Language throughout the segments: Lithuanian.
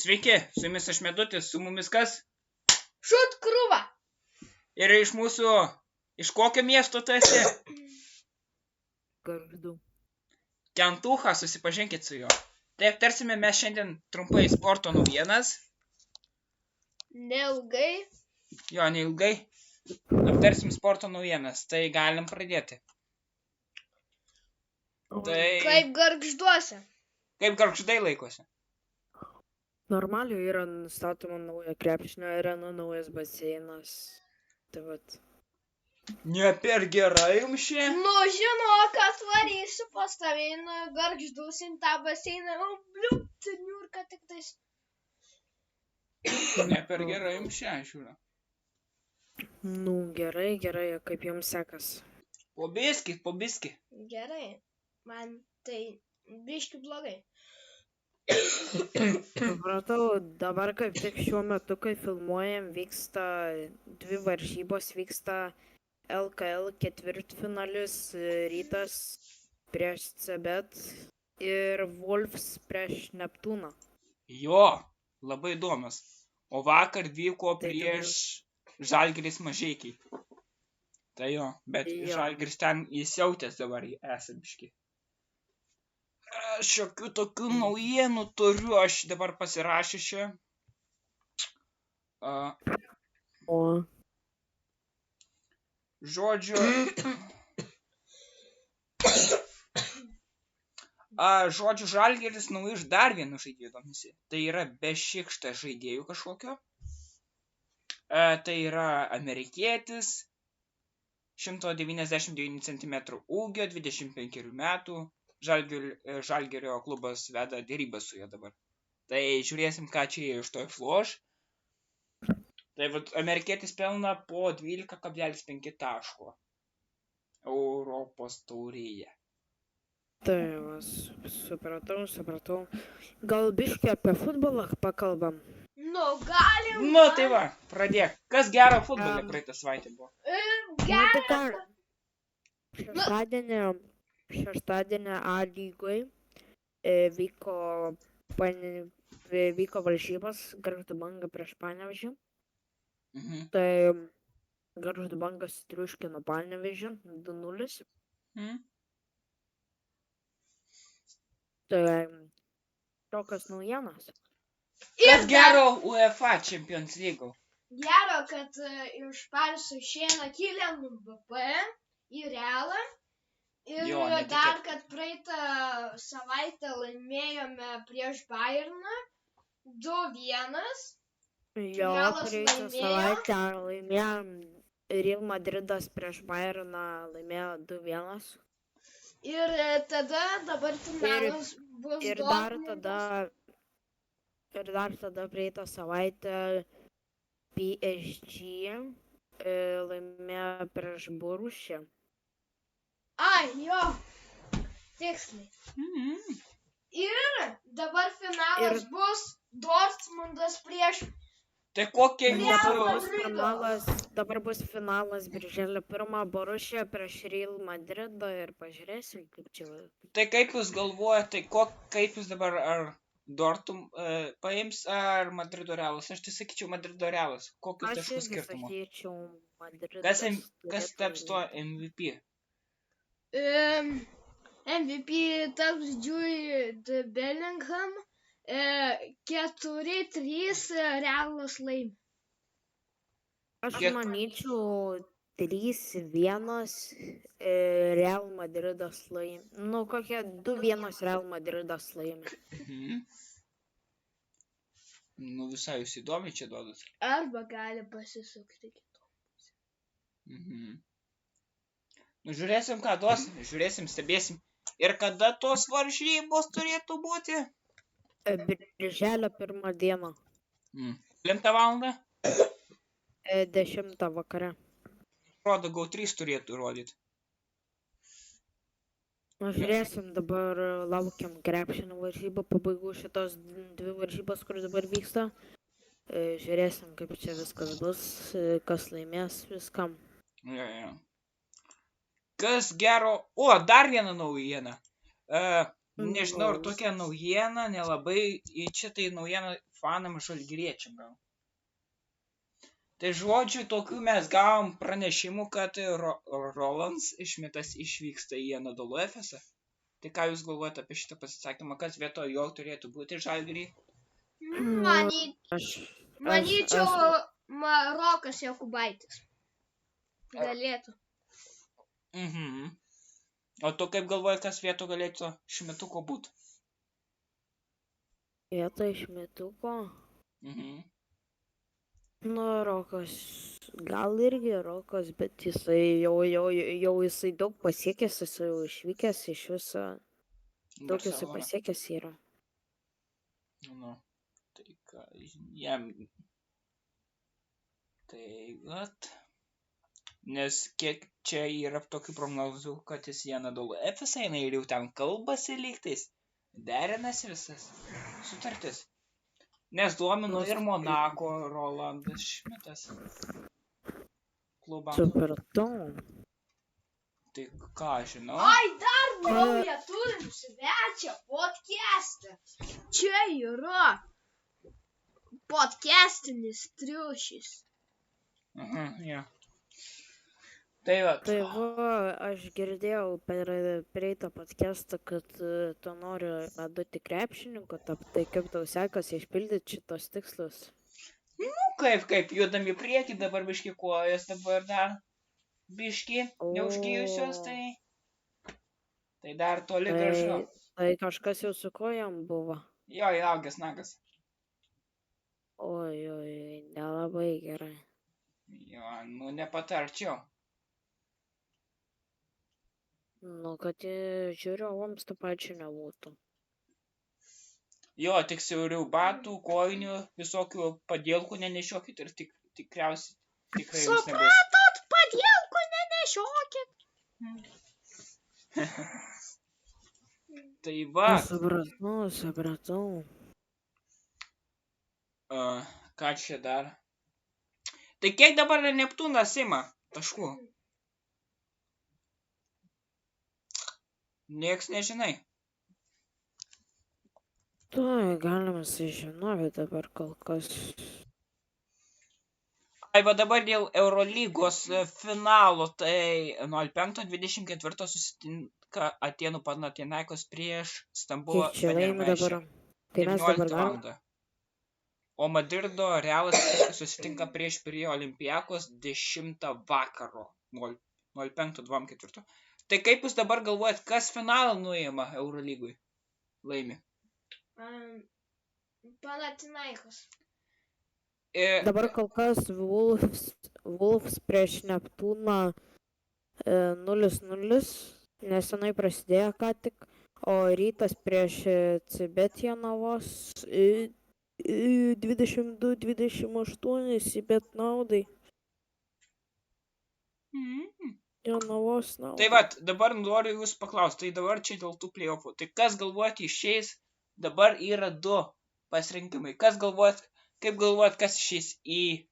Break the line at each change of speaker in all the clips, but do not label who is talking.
Sveiki, su jumis aš Medutis, su mumis kas?
Šut krūva.
Ir iš mūsų, iš kokio miesto tu esi?
Gargždų.
Kentucha, susipažinkit su juo. Tai aptarsime mes šiandien trumpai sporto naujienas.
Neilgai.
Jo, neilgai. Aptarsim sporto naujienas, tai galim pradėti. Tai
Kaip Gargžduose.
kaip Gargždai laikosi?
Normaliai yra nustatoma nauja krepšinio arena, naujas baseinas. Tai vat.
Ne per gerai jums čia?
Nu, žinok, atvarysiu pas tave į Gargždus į tą baseiną. Bliūpti, niurka tik tais.
Ne per gerai jums čia, žiūrėjau.
Nu, gerai, kaip jums sekas.
Po biskį.
Gerai. Man tai biški blogai.
Supratau, dabar kaip tik šiuo metu, kai filmuojam, vyksta dvi varžybos, vyksta LKL ketvirtfinalis, Rytas prieš CBET ir Wolves prieš Neptūną.
Jo, labai įdomus. O vakar vyko
Tai
prieš Žalgiris Mažeikiai. Tai jo, bet
Jo.
Žalgiris ten įsiautęs dabar esamški. Šiokių tokių naujienų turiu aš dabar pasirašęs čia.
O
Žodžiu, Žalgiris nauji iš dar vieno žaidėjo domisi. Tai yra Bešikštas žaidėjų kažkokio. Tai yra amerikietis, 199 cm ūgio, 25 metų. Žalgirio klubas veda dėrybas su juo dabar. Tai žiūrėsim, ką čia iš to išloš. Tai vat amerikietis pelna po 12,5 taško Europos taurėje.
tai va, supratau. Gal biškį apie futbolą pakalbam?
Nu, galim.
Nu, tai va, pradėk. Kas gero futbole praeitą savaitę buvo?
Nu, tai ką, šeštadienį A lygoj vyko varžybos Gargždų Banga prieš Panevėžį. Tai Gargždų Bangas triuškino Panevėžį 2-0. Tai tokios naujienos.
Kas gero UEFA Champions League?
Gero, kad iš Pariso išeina Kylian Mbappé į Realą. Ir
Jo, netikėta.
dar, kad praeitą savaitę laimėjome prieš Bayerną 2-1.
Jo,
Realas
praeitą
laimėjo.
savaitę laimėjom Real Madridas prieš Bayerną laimėjo 2-1.
Ir tada dabar finalas bus
Ir dar tada praeitą savaitę PSG laimėjo prieš Borussiją.
Ai, jo. Tiksliai. Ir dabar finalas bus Dortmundas prieš...
Tai kokie
Dabar bus finalas birželio 1 Borussija prieš Real Madridą ir pažiūrėsim, kaip čia.
Tai kaip jūs galvojate, kaip jūs dabar ar Dortmund paims ar Madrido Realas? Aš tai sakyčiau Madrido Realas. Kokius
Aš
taškų
irgi
skirtumo?
sakyčiau Madridas.
Kas taps tuo MVP?
MVP taps Jude Bellingham. 4-3 Realas laimi.
Aš
Kiek-
manyčiau 3-1 Real Madridas laimi. Nu, kokie 2-1 Real Madridas laimi.
Nu visai jūs įdomiai čia duodat.
Arba gali pasisukti kitu.
Nu žiūrėsim, ką duos. Žiūrėsim, stebėsim. Ir kada tos varžybos turėtų būti?
Birželio 1 dieną.
9 valandą?
10 vakare.
Rodo, gal 3 turėtų rodyti.
Nu, žiūrėsim, dabar laukiam krepšinio varžybų pabaigų šitos dvi varžybos, kur dabar vyksta. Žiūrėsim, kaip čia viskas bus, kas laimės viskam.
Jo. Kas gero... O, dar viena naujiena. Nežinau, ar tokia naujiena, nelabai, čia tai naujiena fanam žalgiriečiam gal. Tai žodžiu, tokių mes gavom pranešimų, kad Rolands Šmitas išvyksta į Anadolu Efesą. Tai ką jūs galvojate apie šitą pasisakymą, kas vietoj jo turėtų būti Žalgirį?
Manyčiau, Rokas Jokubaitis. Galėtų.
O tu kaip galvoji, kas vietoj galėtų Šmituko būti?
Vietoj Šmituko? Nu, Rokas, gal irgi Rokas, bet jisai jau jisai daug pasiekęs, jisai jau išvykęs iš viso. Daug jisai pasiekęs yra.
Nu, tai ką, jam... Tai, vat... Nes kiek čia yra tokių prognozų, kad jis į Anadolu Efesą eina ir jau ten kalbasi lygtais. Derinasi visas sutartis. Nes duomino ir Monako Rolandas Šmitas. Klubą.
Supratau.
Tai ką, žinau?
Ai, dar naują turim svečią podcast'ą. Čia yra podcastinis triušis.
Jo. Tai va.
Tai va, aš girdėjau per praeitą podcastą, kad tu nori duoti krepšininku, tai kaip tau sekasi išpildyti šitos tikslus?
Nu, kaip, judam į priekį, dabar biški kojas, dabar dar biški neužgijusios, tai dar toli gražu.
Tai kažkas jau su kojom buvo?
Jo, įaugęs nagas.
Oi, nelabai gerai.
Jo, nu nepatarčiau.
Nu, kad žiūrovams to pačiu nebūtų.
Jo, tik siaurių batų, kojinių, visokių padėlkų nenešiokit ir tikriausiai tikrai jums nebus.
Supratot, padėlkų nenešiokit.
Tai va.
Supratau.
Ką čia dar? Tai kiek dabar Neptūnas ima taškų? Nieks nežinai.
Tai galima sužinoti dabar kol kas.
Ai, va dabar dėl Eurolygos finalo, tai 05-24 susitinka Atėnų Panathinaikos prieš Stambulo Fenerbahčę. 19 val. O Madrido Realas susitinka prieš Pirėjo Olympiakos 10 vakaro. 05-24. Tai kaip jūs dabar galvojat, kas finalą nuima Eurolygui? Laimi.
Panathinaikos.
Dabar kol kas Wolves prieš Neptūną 0-0, nesenai prasidėjo ką tik, o Rytas prieš Cibet Jonavos 22-28 Cibet naudai. Jonavos naudai.
Tai vat, dabar noriu jūs paklausti, tai dabar čia dėl tų play-offų. Tai kas galvojat išeis, dabar yra 2 pasirinkimai. Kaip galvojat, kas išeis į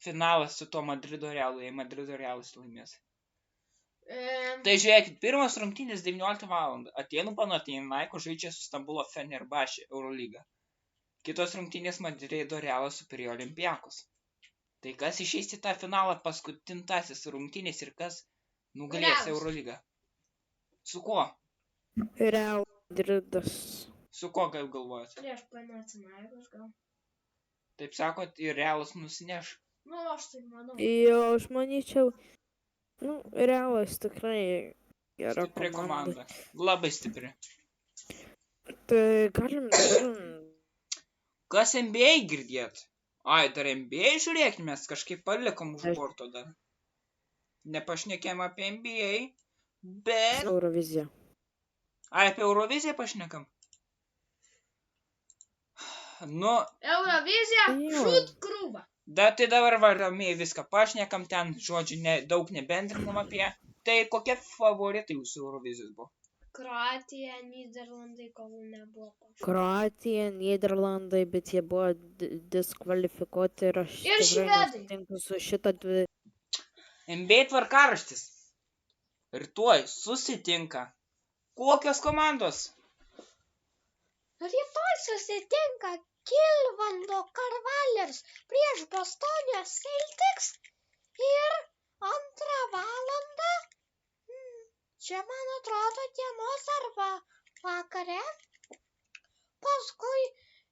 finalą su tuo Madrido Realu, jei Madrido Realas laimės? Tai žiūrėkit, pirmas rungtynės 19 val. Atėnų Panathinaikos žaidžia su Stambulo Fenerbahčė Eurolyga. Kitos rungtynės Madrido Realas su Pirėjo Olympiakos. Tai kas išeis į tą finalą paskutintasis rungtynės ir kas nugalės Eurolygą? Su kuo?
Real Madridas.
Su kuo kaip galvojat?
Prieš Panathinaikos gal.
Taip sakot, ir Realas nusineš?
Nu, aš tai manau.
Jo, aš manyčiau, Realas tikrai gera
stipri komanda. Labai stipri.
Tai galim dabar...
Kas NBA girdėt? Ai, dar NBA žiūrėkime, mes kažkaip palikom už borto dar. Nepašnekėm apie NBA, bet...
Eurovizija.
Ai, apie Euroviziją pašnekam? Nu...
Eurovizija, šut krūva.
Da, tai dabar ramiai viską pašnekam, ten, žodžiu, daug nebendrinam apie. Tai kokie favoritai jūsų Eurovizijos buvo?
Kroatija, Nyderlandai, kol nebuvo pašau.
Kroatija, Nyderlandai, bet jie buvo diskvalifikuoti ir aš tikrai nesutinku su šitą dvi.
NBA tvarkaraštis. Rytoj susitinka. Kokios komandos?
Rytoj susitinka Kilvando Cavaliers prieš Bostonijos Celtics ir 2 valandą. Čia, man atrodo, dienos arba vakare. Paskui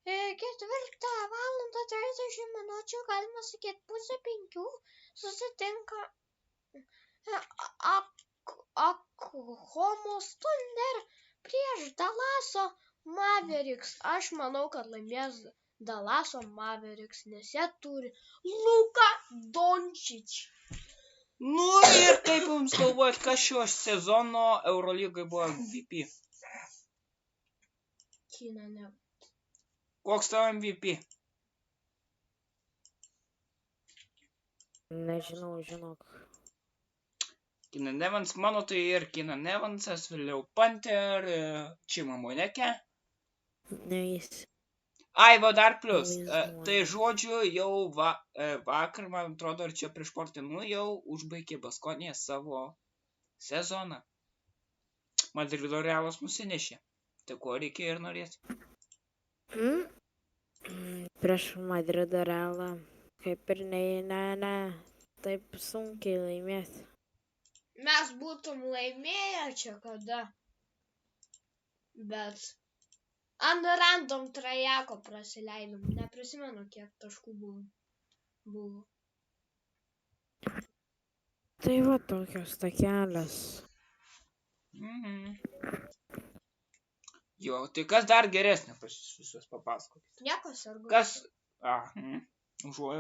4 valandą 30 minučių, galima sakyti, 4:30 susitinka Oklahomos Thunder prieš Dallaso Mavericks. Aš manau, kad laimės Dallaso Mavericks, nes jie turi Luką Dončičių.
Nu ir kaip jums galvojat, kas šio sezono Eurolygai buvo MVP?
Keenan Evans.
Koks tavo MVP?
Nežinau, žinok.
Keenan Evans, mano tai ir Keenan Evansas, vėliau Panther, Chimamoneke.
Ne jis.
Ai, va dar plus.
Vaizduoju.
Tai žodžiu, jau vakar, man atrodo, ar čia prieš porą dienų jau užbaigė Baskonija savo sezoną. Madrido Realas nusinešė. Tai ko reikia ir norėti.
Prieš Madrido Realą. Kaip ir ne. Taip sunkiai laimėti.
Mes būtum laimėję čia kada. Bet ant random trajeko prasileidom. Neprisimenu, kiek taškų buvo.
Tai va tokios takelės.
Jo, tai kas dar geresnė pas visus papasakokit?
Nieko sargu.
Kas? Užuoju.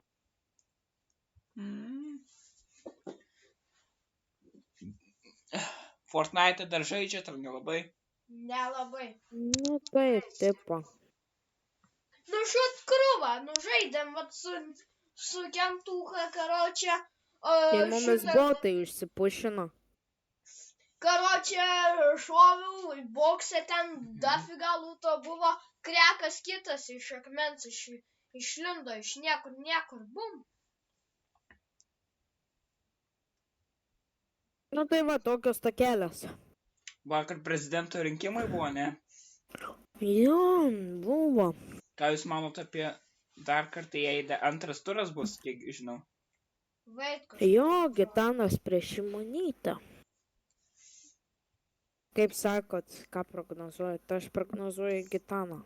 Fortnite dar žaidžiat, ar nelabai?
Nelabai.
Nu taip, tipo.
Nu šut krūvą, nu žaidėm vat su Kentuka, karočią.
Ir mumis botai užsipušino.
Karočią šoviau į boksą, ten dafiga lūto buvo, krekas kitas iš akmens išlindo iš niekur, bum.
Nu tai va tokios takelės.
Vakar prezidento rinkimai buvo, ne?
Jo, buvo.
Ką jūs manot apie dar kartą, jei antras turas bus, kiek žinau?
Vaitkus.
Jo, Gitanas prieš Šimonytę. Kaip sakot, ką prognozuojat? Aš prognozuoju Gitaną.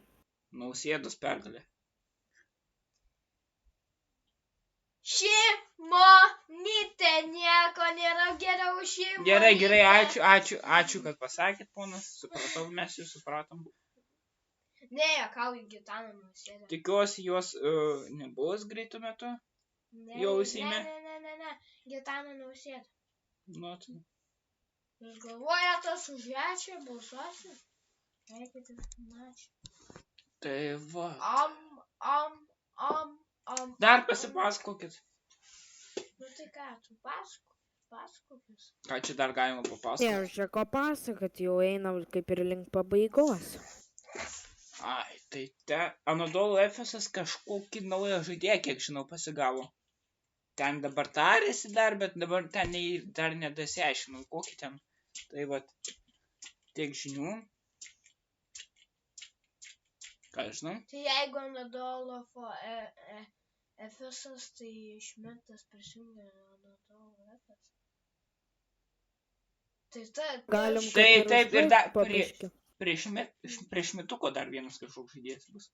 Nausėdos pergalė.
Šimonytė, nieko nėra geriau Šimonytė.
Gerai, ačiū, kad pasakėt, ponas. Supratau, mes jau supratom.
Ne, juokauju Gitaną Nausėdą.
Tikiuosi, jos nebus greitų metu. Jau Seime?
Ne, Gitaną Nausėdą.
Nu, tai.
Jūs galvojate, už ją čia balsuosiu? Eikite, načiau.
Tai va. Dar pasipasakokit.
Nu tai ką, tu pasakokis.
Ką čia dar galima
Ne,
papasakoti?
aš čia ko pasakot, jau einam kaip ir link pabaigos.
Ai, tai Anadolu Efesas kažkokį naują žaidėją, kiek žinau, pasigavo. Ten dabar tarėsi dar, bet dabar ten dar nedasiaiškinau, kokį ten. Tai va, tiek žinių. Ką žinau?
Tai jeigu Anadolu Efesas, tai Šmitas prisijungia Anadolu Efesas. Tai
Galim
Tai
kaip
taip ir dar
pabiški.
prieš Šmituko dar vienas kažkoks žaidėjas bus.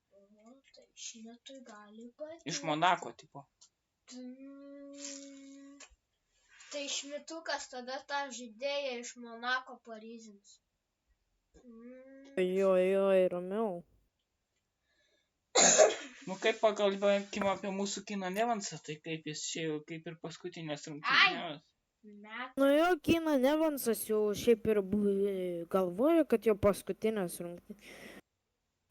Tai Šmitui gali patikti.
Iš Monako, tipo.
Tai Šmitukas tada tą žaidėją iš Monako paryzins.
Jo, ramiau.
Nu kaip pakalbėkime apie mūsų Keenan Evansą, tai kaip jis čia kaip ir paskutinės rungtynės.
Nu jo, Keenan Evansas jau šiaip ir galvoja, kad jau paskutinės rungtynės.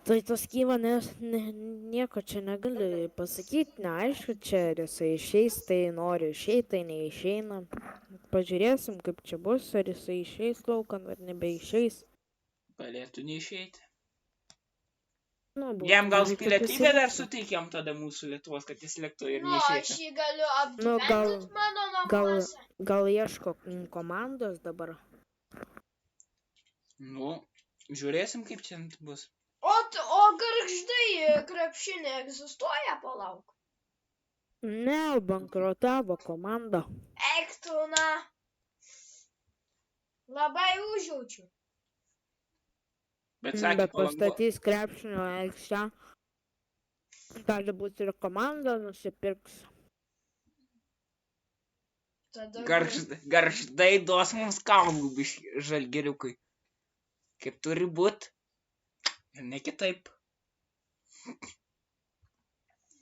Tai tas Keenanas nieko čia negali pasakyti, neaišku, čia ar jisai išeis, tai nori išeiti, tai neišeina. Pažiūrėsim, kaip čia bus, ar jisai išeis laukan, ar nebeišeis.
Galėtų neišeiti.
Nu,
Jam gal
būtų
pilietybę dar
pasirinkti.
suteikiam tada mūsų Lietuvos, kad jis liktų ir
Nu, aš
neišeitų.
jį galiu
Nu,
apgyvendinti mano namuose.
Gal ieško komandos dabar.
Nu, žiūrėsim, kaip čia bus.
O O gargždai krepšinė egzistuoja, palauk.
Ne, bankrutavo komanda.
Eik tu, na. Labai užjaučiu.
Bet sakė,
Bet pastatys krepšinio aikštę. Gali būti ir komanda nusipirks.
Tada
Gargždai duos mums kaulų biškį žalgiriukai. Kaip turi būt. Ir ne kitaip.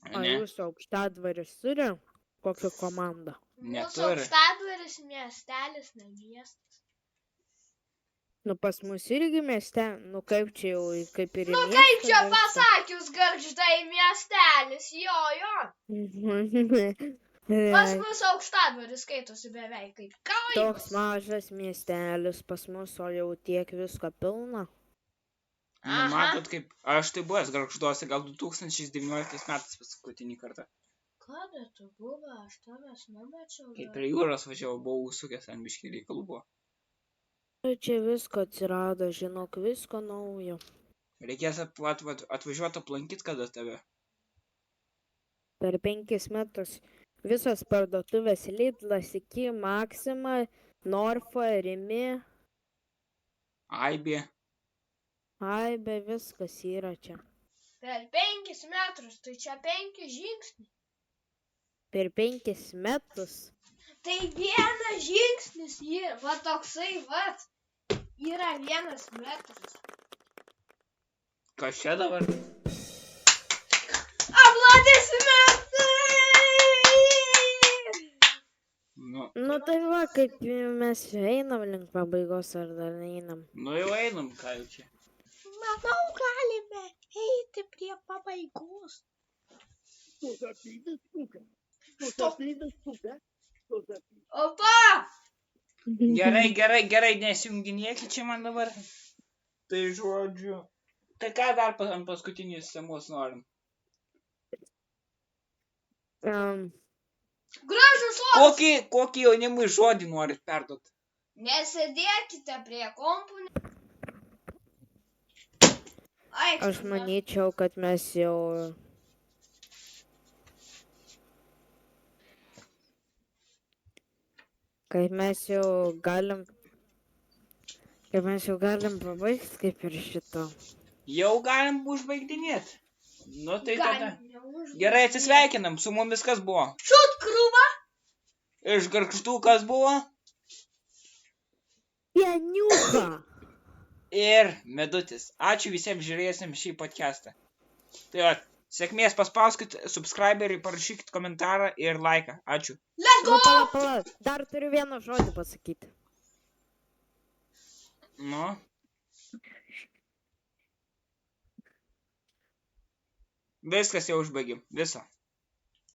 O jūsų Aukštadvaris turi kokią komandą?
Mūsų
Neturi.
Aukštadvaris miestelis, ne miestas.
Nu pas mus irgi mieste, nu kaip čia jau, kaip ir į
Nu kaip čia
miestą
pasakius gargždai miestelis, jo. Pas
virsta.
mus Aukštadvaris skaitosi beveik kaip
Toks
kaimas.
mažas miestelis pas mus, o jau tiek visko pilna.
Nu, matot, kaip aš tai buvęs Gargžduose gal 2019 metais paskutinį kartą.
Kada tu buvai, aš tavęs nemačiau.
Kai prie jūros važiavau, buvau užsukęs ant biškį reikalų buvo.
Čia visko atsirado, žinok, visko naujo.
Reikės atvažiuoti aplankyti kada tave.
Per 5 metus visos parduotuvės Lidlas iki Maxima, Norfa, Rimi,
Aibė.
Aibe, viskas yra čia.
Per 5 metrus, tai čia 5 žingsniai.
Per 5 metus.
Tai vienas žingsnis yra, va toksai, va, yra 1 metras.
Kas čia dabar?
Aplodismentai!
Nu tai va, kaip mes einam link pabaigos ar dar neinam.
Nu jau einam, ką jau čia.
Manau, galime eiti prie pabaigos. Opa!
Gerai, nesijunginėkit čia man dabar. Tai žodžiu. Tai ką dar ant paskutinės temos norim?
Gražus žodis.
Kokį jaunimui žodį norit perduoti?
Nesėdėkite prie kompų.
Aš manyčiau, kad mes jau... Kaip mes jau galim pabaigti kaip ir šito.
Jau galim užbaigdinėti. Nu tai tada. Gerai, atsisveikinam. Su mumis kas buvo?
Šut krūva.
Iš Gargždų kas buvo?
Pieniuka!
Ir Medutis. Ačiū visiems žiūrėsim šį podcastą. Tai va, sėkmės, paspauskit subscriberį, parašykit komentarą ir laiką. Ačiū.
Let's go!
Pala. Dar turiu vieną žodį pasakyti.
Nu. Viskas jau užbaigim. Viso.